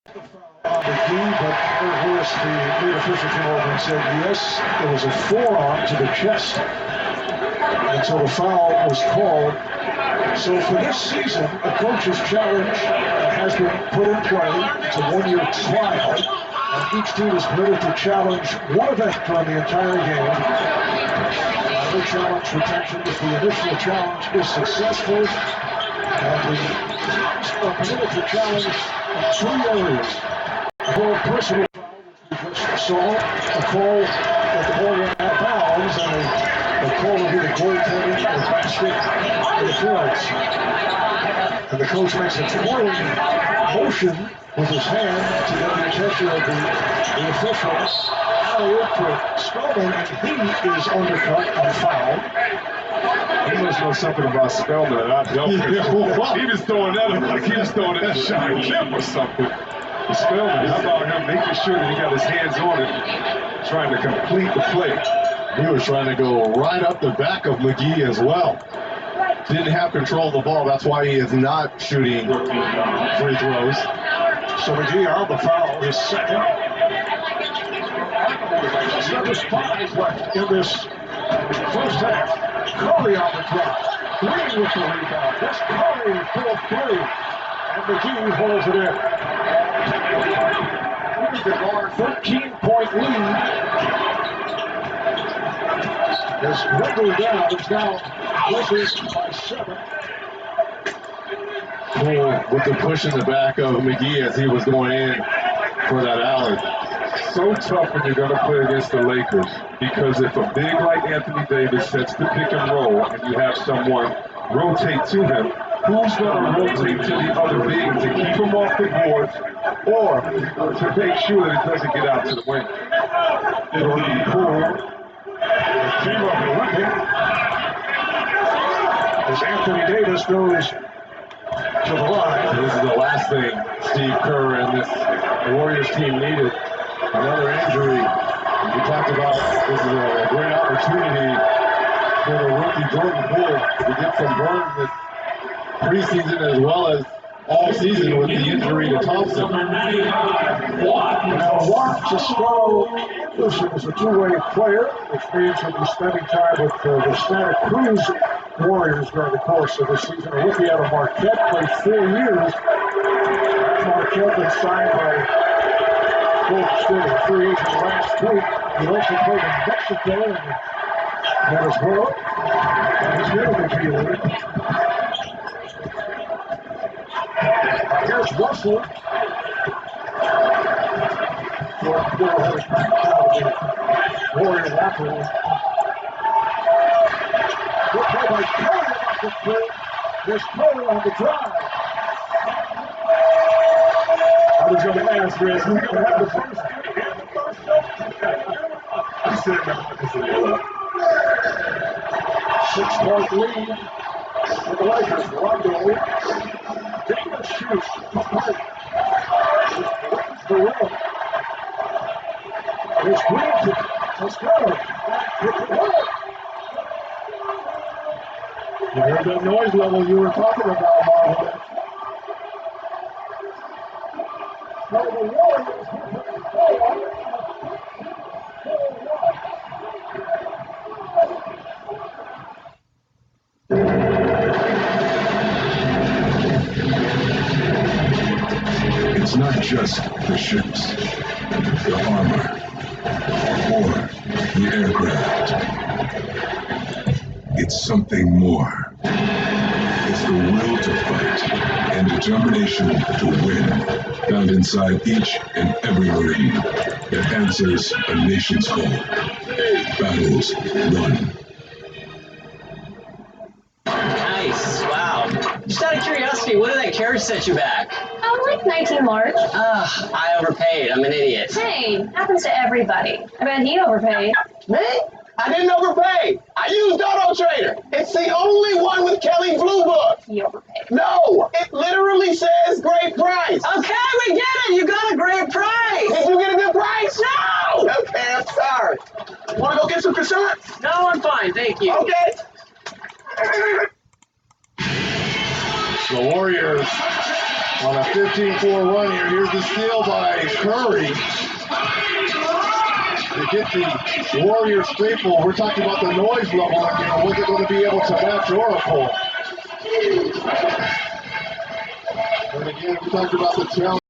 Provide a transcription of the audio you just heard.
On the key, but Eric Lewis, the lead official, came over and said, yes, it was a forearm to the chest until the foul was called. So for this season, a coach's challenge has been put in play. It's a one-year trial, and each team is permitted to challenge one event during the entire game. No challenge retention if the initial challenge is successful, and the teams are permitted to challenge in 3 areas. For a personal foul, which we just saw, a call that the ball went out of bounds, and a call of either goaltending or basket interference. And the coach makes a twirling motion with his hand to get the attention of the official. Alley-oop to Spellman, and he is undercut and fouled. He must know something about Spellman that I don't. He was throwing that like he was throwing that shot at Kemp or something. Spellman, how about him making sure that he got his hands on it, trying to complete the play. He was trying to go right up the back of McGee as well. Didn't have control of the ball. That's why he is not shooting free throws. So McGee on the foul, his second. Just under 5 left in this first half. Curry on the drive. Green with the rebound. That's Curry for 3. And McGee holds it in. Our 13-point lead is dwindled down. It's now Blazers by 7. Cool with the push in the back of McGee as he was going in for that alley. So tough when you're going to play against the Lakers, because if a big like Anthony Davis sets the pick and roll and you have someone rotate to him, who's going to rotate to the other big to keep him off the boards or to make sure that it doesn't get out to the wing? Jordan Poole came up and whipping as Anthony Davis goes to the line. This is the last thing Steve Kerr and this Warriors team needed. Another injury. We talked about this is a great opportunity for the rookie Jordan Poole to get some burn this preseason as well as all season with the injury to Thompson. Now, Juan Toscano is a two-way player, which means he'll be spending time with the Santa Cruz Warriors during the course of the season. A rookie out of Marquette, played 4 years. Marquette been signed by Golden State, a free agent last week. He also played in Mexico and Venezuela. And he's here in the G League. Here's Russell. Jordan Poole headed back out of the Warrior locker room. Good play by Curry about the three. There's Curry on the drive. I was going to ask Rez, who's going to have the first I said no. 6-point lead for the Lakers. Rondo. Davis shoots. Brings the rim. There's Green to Toscano. You heard that noise level you were talking about, Marvin. It's not just the ships, the armor, or the aircraft. It's something more. It's the will to fight and determination to win, found inside each and every Marine that answers a nation's call. Battles won. Nice, wow. Just out of curiosity, what did that carriage set you back? Like 19 large. Ugh, I overpaid. I'm an idiot. Hey, happens to everybody. I bet he overpaid. Me? I didn't overpay. I used Auto Trader. It's the only one with Kelly Blue Book. He overpaid. No, it literally says great price. Okay, we get it. You got a great price. Did you get a good price? No. Okay, I'm sorry. Want to go get some croissants? No, I'm fine. Thank you. Okay. The Warriors On a 15-4 run here, here's the steal by Curry. To get the Warriors faithful, we're talking about the noise level and what they're going to be able to match Oracle. And again, we talked about the challenge.